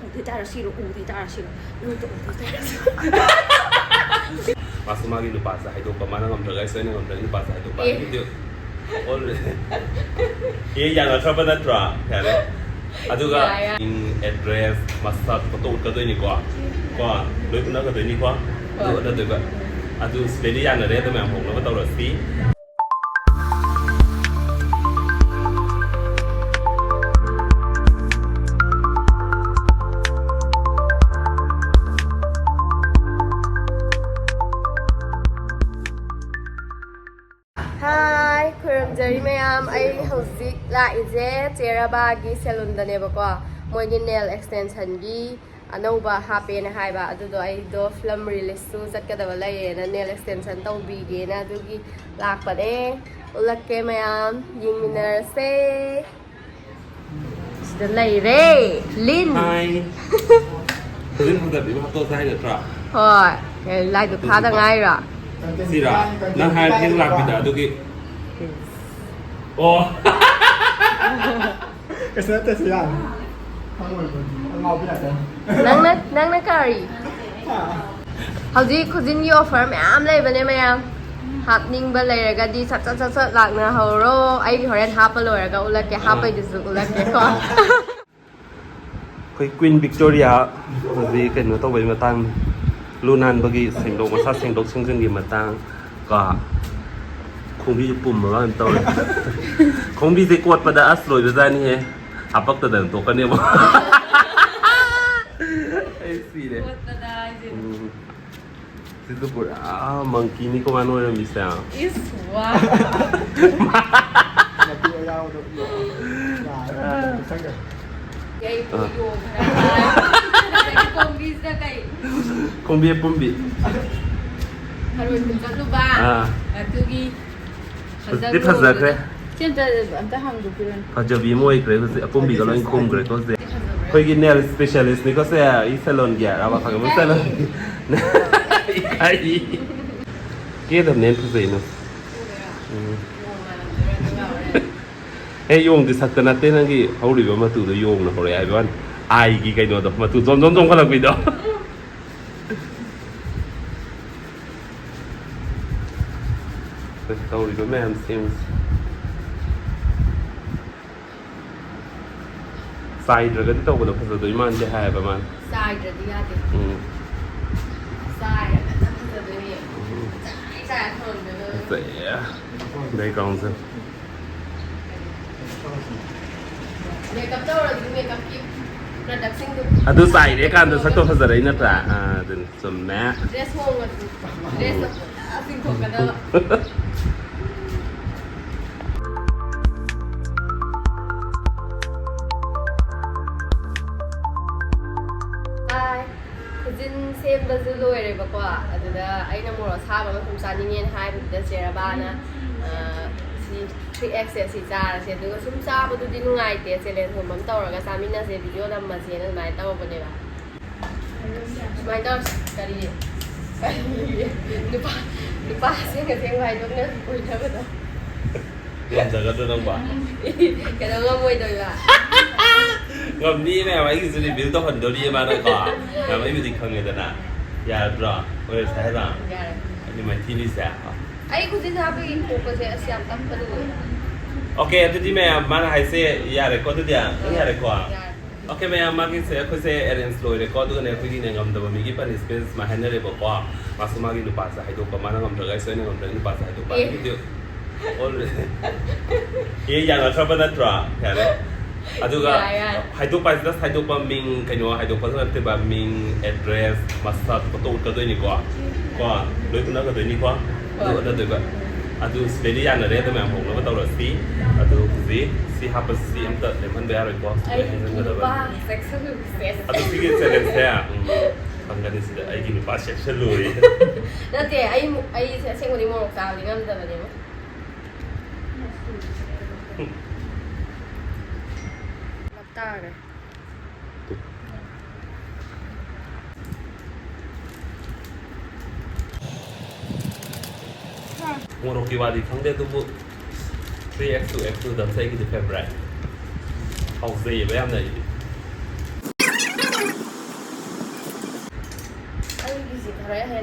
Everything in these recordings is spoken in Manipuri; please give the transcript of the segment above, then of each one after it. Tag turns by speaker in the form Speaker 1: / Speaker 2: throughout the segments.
Speaker 1: 어디 따라시로 어디 따라시로 누구 어디 따라시로
Speaker 2: 마스마기 누파사 하이도카마나 감자가 있어야 감자 누파사 하이도카 이게 올 이 양을 잡아놨더라 그래 아주가 인 애드레스 마스터 또 올거더니까 과 너희들 나가더니까 너희들 아주 스페리안을 해도 면 먹는 거 떨었지
Speaker 1: Hi, Kuramjari mayam. I hauzik la ije Koinaba gi salon dane ba ko. Moigi nail extension gi anauba hape na hai ba adu do ai do film release su sat ka da lai na nail extension tau bi ge na du gi lak pa de. Ulakke mayam ying minar se. The lai re Lin.
Speaker 2: Hi. Lin không được bị bắt tôi sai được rồi.
Speaker 1: Hoi, lai du kha da ngai ra.
Speaker 2: Gì đó, nó hai tiếng lạc bị đỡ tôi kì. Ồ.
Speaker 3: Cái sữa tê xì ăn. Không ngầu biết
Speaker 1: là nang curry. Howji cuisine you offer me am lay bane mayam. Happening ba lay raga di sat lak na horo ai horen hap lo raga ulak ke hap ai disu ulak ke ko.
Speaker 2: Cái Queen Victoria gì cái nó tao vậy mà tăng luôn ăn bagi sinh động mà sát sinh động sinh gì mà tăng cả không biết bùm mà anh tao không biết gì quạt pada as rồi bây giờ này apa tu dan tu kan dia gì đấy itu pun monkey ni kau mana orang bisa
Speaker 1: Iswa.
Speaker 2: không biết bùm bị
Speaker 1: Harus bentuk tu ba. Tugi.
Speaker 2: Tiếp thật giờ thế.
Speaker 1: Hiện tại anh ta hàng được rồi.
Speaker 2: Họ giờ bị môi cái gì, bùm bị cái loại khung cái có gì. Hồi cái nail specialist này có sẽ ý salon kia, à mà phải cái salon. Cái cái đầm nail cái gì nữa. Yung thì sắc cái nát tên cái hậu lì mà tụi nó dùng nó hồi ai biết ai cái đó mà tụi giống cái là cái đó. Tao đi với em xem sai rồi cái tao còn được phải mà anh hay vậy mà
Speaker 1: Sai rồi đi à đi. Sai rồi đi. Sai hơn nữa.
Speaker 2: Dễ đây còn sao
Speaker 1: Makeup đâu rồi thì makeup kit. Production tu.
Speaker 2: tôi sai đấy kan tôi sắc tôi phải giờ đấy nữa là đừng sầm mẹ
Speaker 1: Dress home rồi. Dress asing kok kada. Cuisine same bazu loire ba ko aduda aina moro saba ma kum saningen hai da Koinaba na si 3x si cha se du sum sa ba du di nungai te se len thum bam tawra ga samina se video lam ma se na mai taw ba ne ba mai taw kari lupa se ga theng vai dok na pui na ba da
Speaker 2: tiền giờ có đâu bảo
Speaker 1: cái đó ngon mùi rồi ba
Speaker 2: ngầm đi mẹ mấy cái gì biểu tao hình đồ đi mà nó có là mấy cái gì không người ta nè ya rồi ôi sai rồi nhưng mà thi đi sao
Speaker 1: ai cũng tin happy ko ko se asiam tam pa du
Speaker 2: ok tôi đi mẹ mà hay sẽ ya để có tôi đi à ya để có ok mẹ mà cái sẽ có sẽ arrange rồi để có tôi này tôi đi này ngầm đâu mà mình cái space mà hay để có mà số mà cái nupa sa hay đâu có mà nó ngầm được cái sẽ ngầm được nupa sa hay đâu có cái điều 이 양을 잡아놨더라 그래 아주가 하이도파이다 하이도파 밍 그녀 하이도파한테 밍 애드레스 마스터 또 올거더니까 과 너희들 나가더니까 너희들 아주 스페리안을 해도 면 먹는 거 떨었지 아주 그지 시 하버시 엄터 레몬 베아를 거
Speaker 1: lupa sexy
Speaker 2: 아주 되게 잘했어요 방금 있을 때 아이기 누파 섹시로이
Speaker 1: 나한테 ai sẽ xem đi mua một sao thì ngâm giờ là gì Laptar rồi.
Speaker 2: Ngồi kỳ đi 상대 두부 3x2x đầm xây cái favorite học gì với em này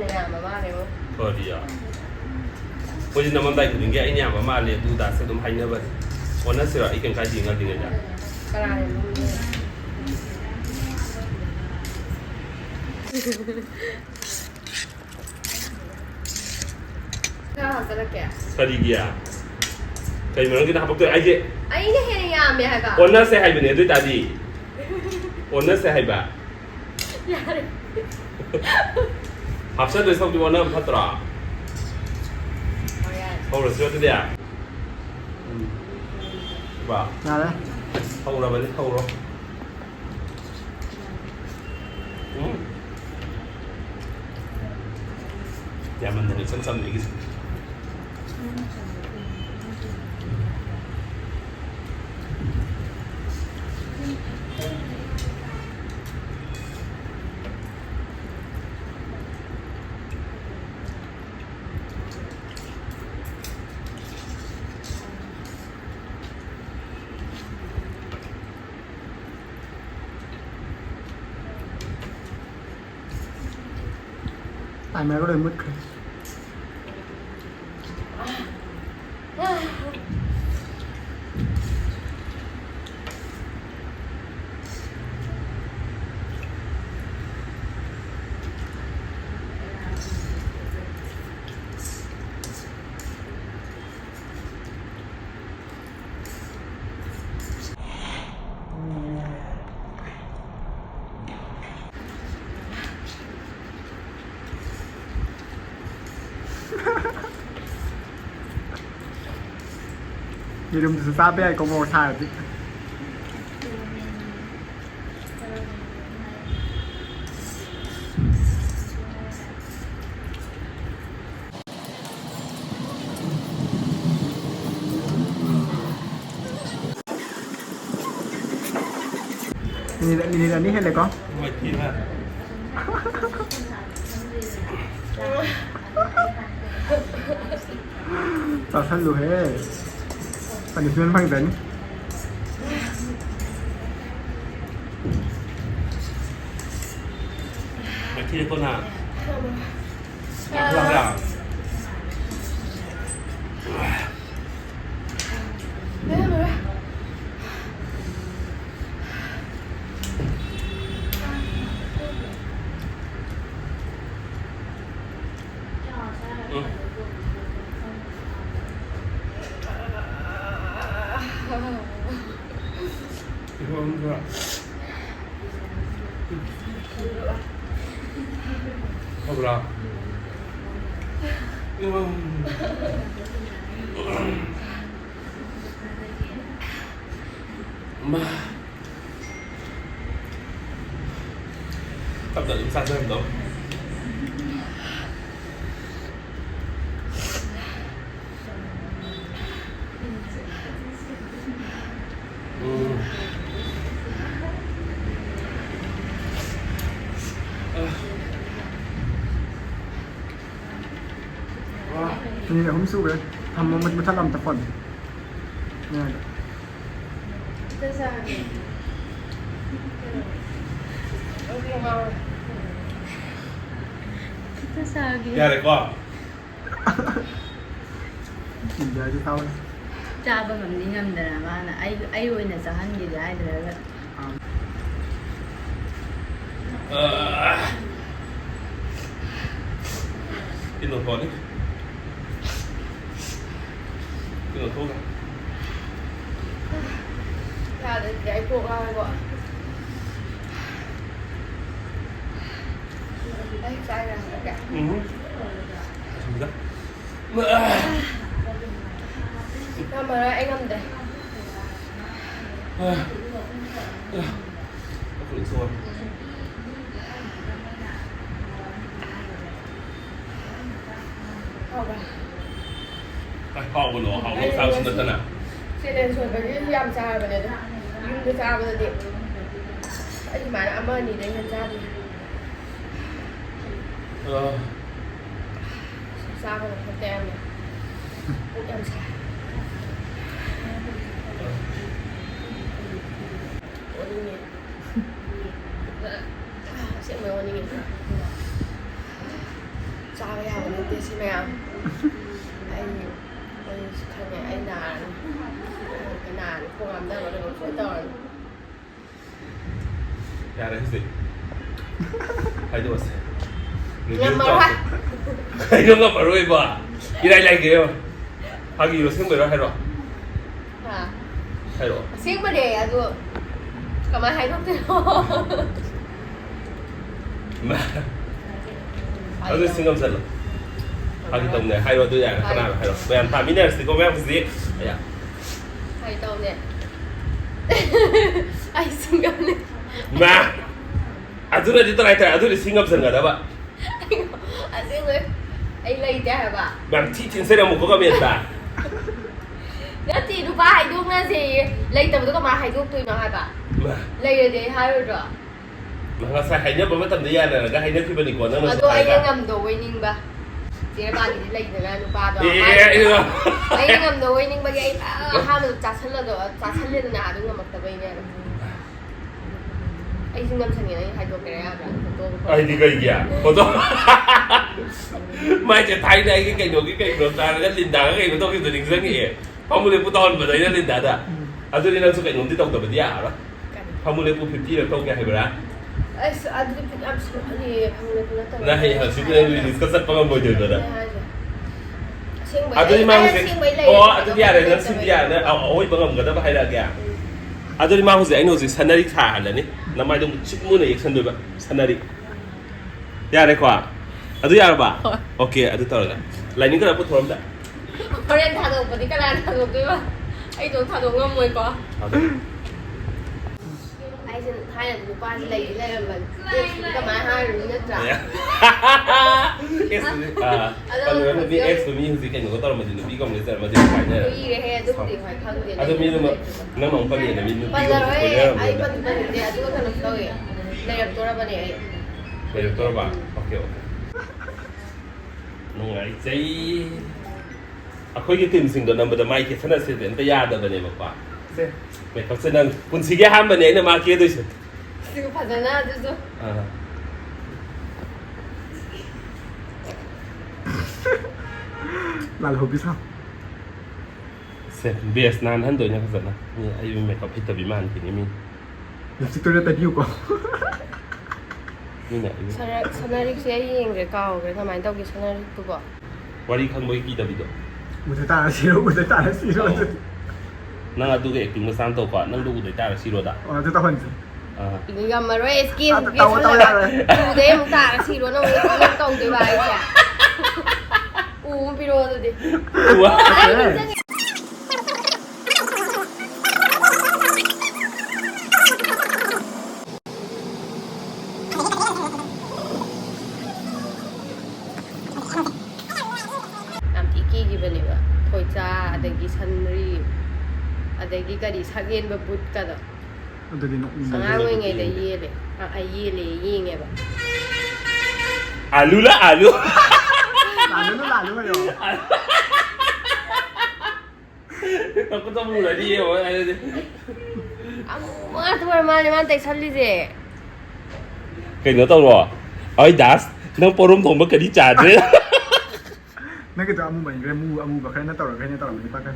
Speaker 1: na yan, mama, mo.
Speaker 2: Sorry ya. Pwede naman tayo kung hindi ay niya mamali duda sa dum hay na ba. Ona sira ikan kaji ngal dinga ja.
Speaker 1: Karami mo.
Speaker 2: Kari gya. Kay mo kita hapag to ay je.
Speaker 1: Ay ini hen ya me ha ka.
Speaker 2: Ona se hay bene dui tadi. Ona se hay ba.
Speaker 1: Yare.
Speaker 2: Hapsa doi sok di ona phatra. Hầu là sữa thế đấy à? Bảo.
Speaker 3: Nào đấy.
Speaker 2: Hầu là vấn đề hầu rồi. Nhà mình thì xanh xanh này cái.
Speaker 3: Tại mẹ có đời mất rồi. I름 tu sabe aí como sabe. Ini ni hết rồi con.
Speaker 2: Mày tin ha.
Speaker 3: Tao thân luôn hết. Phần được duyên phăng tính.
Speaker 2: Mày thi con nào? Làm nào? Không được. Không được. Mà tập đợi chúng ta xem đâu.
Speaker 3: Ini dah humsu ke? Hamba macam dalam telefon. Ni ada.
Speaker 1: Kita sagi.
Speaker 2: Nghe đấy con.
Speaker 3: Nhìn ra chứ sao?
Speaker 4: Cha ba ngầm đi ngầm đó là mà là ai ơi là sao hắn gì lại rồi đó.
Speaker 2: Tin một con đi. Tin một thuốc à?
Speaker 1: Là để cuộc ai gọi. Đây sai ra tất cả. Không mà anh ngâm đây.
Speaker 2: Có phải xôi. Họ của nó, họ không sao xin được thân à?
Speaker 1: Xin đến rồi cái yam cha rồi này đó. Nhưng cái cha bây giờ điểm. Anh mà đã mơ nhìn thấy nhân cha đi. Sao mà không tem này. Cũng yam cha. Ủa đi nhìn. Sẽ mời ôn đi nhìn. चाबे याबा नते सि मयाम ai khane ai na kana khong am da ba lo so to
Speaker 2: ya đấy gì hay đồ gì
Speaker 1: ngam ma wa
Speaker 2: hay đồ ngập ở rồi bà đi đây này kìa 하기 이거 생각을 해라
Speaker 1: ha
Speaker 2: 해라
Speaker 1: sing ba de adu kama hai thok te
Speaker 2: mà 아주 생각 잘 하기 때문에 하이로 도 야 하나 하이로 왜안 다 미네스 이거 왜 무슨 야
Speaker 1: hai tau ne ai sing gam ne
Speaker 2: mà 아주라 지도 라이트 아주리 생각 잘 가다 봐
Speaker 1: sing ơi ai lay te ha ba
Speaker 2: bằng chi trên xe đâu một có comment ta
Speaker 1: nếu thì nó ba hai đuốc na gì lay tầm nó có mà hai đuốc tôi nó hai ba
Speaker 2: mà
Speaker 1: lay rồi thì hai rồi
Speaker 2: mà nó sai hay nhất mà tầm thời gian này là cái hay nhất khi bên đi còn nó
Speaker 1: mà tôi anh ngầm đồ với ninh ba chỉ là ba thì lay rồi là nó ba đó anh ngầm đồ với ninh ba cái hai mình chả sân là đồ chả sân lên là đúng ngầm mặc tập vậy nè anh xin ngầm sân này hai đuốc cái này à
Speaker 2: ai đi gây kìa có tôi mai chỉ thấy đây cái cảnh đồ ta nó linh đá cái cảnh của tôi cái định dẫn nghỉ phong mưu lên ton mà đấy nó linh đá đã à tôi đi đang xuất cảnh tí tông tập bên nhà đó phong mưu lên 50 là tông cái hay bữa
Speaker 1: ai anh đi ăn sữa thì phong lên nó tao
Speaker 2: này là chúng tôi đi discuss bằng môi trường rồi đó
Speaker 1: à
Speaker 2: tôi đi mang cái tôi đi này nó xin đi này ôi bằng ngầm cái đó hay là kìa à tôi đi mang cái anh nói gì sanari thả là nè năm mai tôi chụp mua này sân được bạn sanari ya này qua à tôi ya ba ok à tôi tao rồi lại những cái đó có thua không đấy
Speaker 1: Korean thả đồ thì cái này thả đồ tôi mà anh đồ thả đồ ngon mùi quá anh xin hai lần qua lấy lên mình cái máy hai rồi nhất trả
Speaker 2: X kalau yang lebih X tu mungkin kan kita tahu macam lebih kau mesti macam apa ni.
Speaker 1: tôi đi hay tôi thì phải không thì
Speaker 2: Atau minum nama orang ni, minum
Speaker 1: bây giờ rồi anh vẫn vẫn thì tôi có thể tôi đây là tôi ra bên này
Speaker 2: Betul ba? Okay okay. Nungai cai. Aku ini tim sing dalam benda mai kita nak sedang tiada benda apa. Mereka senang pun sige ham benda ini makin tu sih.
Speaker 1: siêu phải na chứ
Speaker 3: là hộp biết sao
Speaker 2: Set bias nan han tu nya kesana. Ni ayu mereka pita biman kini min.
Speaker 3: Làm gì tôi đã tay điêu quá
Speaker 2: Ni nak.
Speaker 1: Sanarik sẽ yên cái cầu cái thằng mày đâu cái Sanarik tôi bỏ
Speaker 2: Wari khang moi kita bido.
Speaker 3: một thời ta là xí rồi một thời ta là xí rồi
Speaker 2: Nang adu ke acting masan tu kau, nang du dai ta siro da.
Speaker 3: tôi tao hình
Speaker 1: cái gam mà rồi skin
Speaker 3: À,
Speaker 1: cái
Speaker 3: tao ra rồi.
Speaker 1: tu đấy mà ta là xì rồi nó không công cái bài kìa bị rồi đi
Speaker 2: Wah.
Speaker 1: thôi cha adagi sanri adagi kari sagen ba but ka da
Speaker 3: tôi đi nộp
Speaker 1: anga ngoi ngai da yele ai yele yinge ba
Speaker 2: Alu lah alu.
Speaker 3: là luôn rồi
Speaker 2: Aku tak mula dia.
Speaker 1: ma tu man tai salli je
Speaker 2: Cái nữa tao rồi. Ôi das, nang porum thong ba ka di cha de.
Speaker 3: nó cái tao amu mình cái amu và cái nó tao là mình đi bắt cái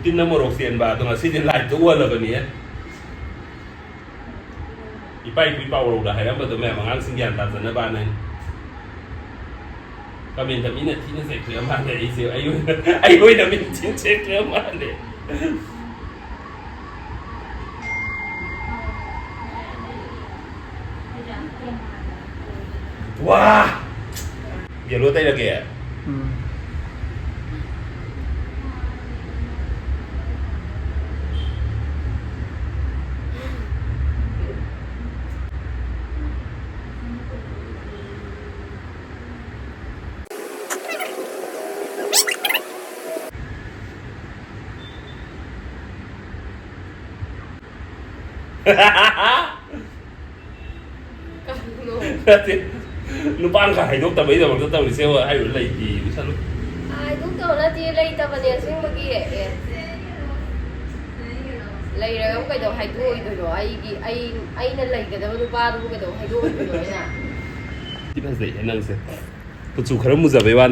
Speaker 2: Tin nama Roxian ba tu ngasih dia live tu wala bani ya. Ipai pi pau dah hai apa tu memang ang singgian tak sana ba ni. Kami tak minat sini saya kira mana isi ayu dah minat saya kira mana. Wah, dia lu tay lagi ya. nupa ang haidoknabi ito magtatawag siya ay ulay di bisa lu
Speaker 1: ai cũng tưởng là chị lấy tao vào nhà sinh một cái lấy rồi ông cái đầu hai đuôi rồi ai nên lấy cái đầu nó ba đuôi cái đầu hai đuôi rồi nè
Speaker 2: ที่ภาษานั่งเสียปุจุขรมุจไปวัน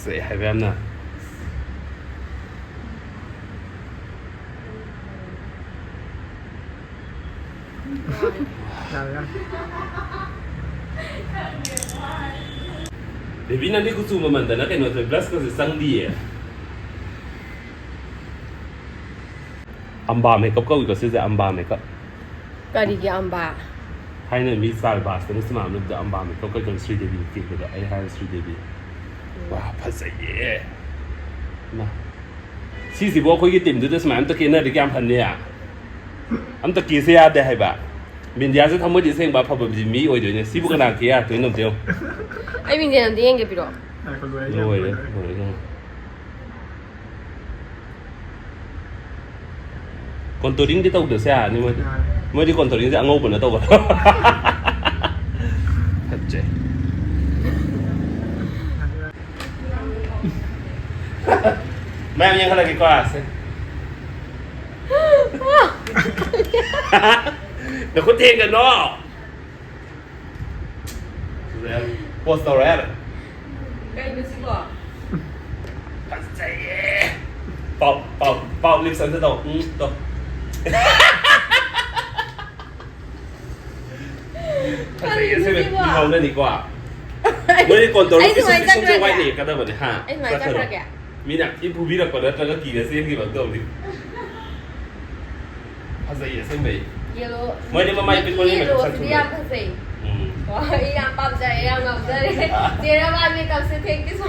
Speaker 2: เสียหายแบบน่ะDevi nanti aku cuma mantan, nak kena terbelas kau sesang dia. Amba makeup kau ikut saja amba makeup.
Speaker 1: cái gì amba
Speaker 2: Hai ni misal bahas, tapi semua ambil dah amba makeup kau jangan Sri Devi kita dah, ayah hai Sri Devi. Wah, pasal ye. Nah, si bawa kau kita tim tu semua am tak kena dikiam pan dia. Am tak kisah ada hai ba. Mình giá sẽ không có gì xem bà phật bị mỹ ôi rồi xí bút cái nào kia tuyến đồng tiêu
Speaker 1: ai mình làm tiếng cái gì đó
Speaker 2: rồi đấy còn tôi đến cái tàu được xe nhưng mà mới đi còn tôi đến dạng ngô của nó tàu rồi thật chứ mẹ emยังcái quà xemเดี๋ยวเขาเทงกันเนาะโพสต์อะไรอ่ะใกล้ไม่สิบ่ปัจจัยเป่าลิปสันจะตกตกปัจจัยใช่ไหมมีเขาได้ดีกว่าไม่ได้ก่อนตัวรู้สึกที่ช่วงจะไว้เด็กกันได้หมดเลยฮะมีนักที่ผู้วิรักกว่านั้นแล้วก็กี่เสียงกี่แบบตัวดิปัจจัยใช่ไหมmới đi mà mày biết con đi mày cũng sang
Speaker 1: đi ăn cái gì đi ăn bắp dày đi ăn ngọc dày đi ra ban đi cầm xe thang cái số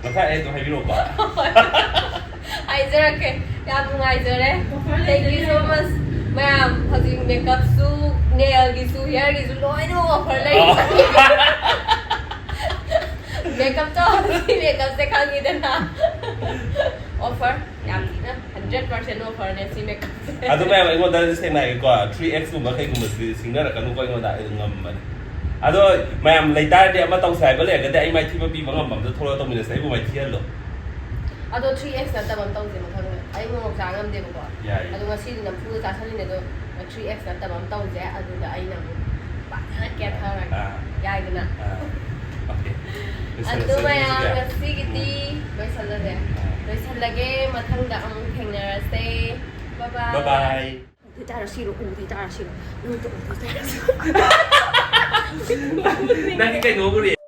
Speaker 2: mà sao em tụi hay biết đâu cả
Speaker 1: ai giờ cái ăn cùng ai giờ đấy thank you so much ma'am thật sự makeup su nail cái su hair cái su nói nó offer lấy makeup cho thì makeup sẽ không như thế nào offer làm gì nữa 100% offer nên xin makeup
Speaker 2: Aduh, memang ingin dari sini naik gua 3x tu macam aku mesti singgah nak kanu kau ingin dah ngam mana. Aduh, memang lepas dia mah tahu saya boleh, kerana ini macam apa bimang ngam, tu thora tu mana saya buat macam lo.
Speaker 1: Aduh, 3x nanti bang tahu je macam mana. Ayo ngomong jangan dia buat. Aduh, masih di nampu jasa ni tu 3x nanti bang tahu je. Aduh, dah ayo nam. Banyak kerja orang. Ya, itu nak.
Speaker 2: Okay.
Speaker 1: Aduh, memang masih gitu. Besar lagi. Besar lagi, matang dah ang hengner stay. Bye bye.
Speaker 2: Bye bye.
Speaker 1: Đi ta là xì rồi, đi ta là xì rồi. Tụi đi ta là xì.
Speaker 2: Nanti kayak ngobrol ya.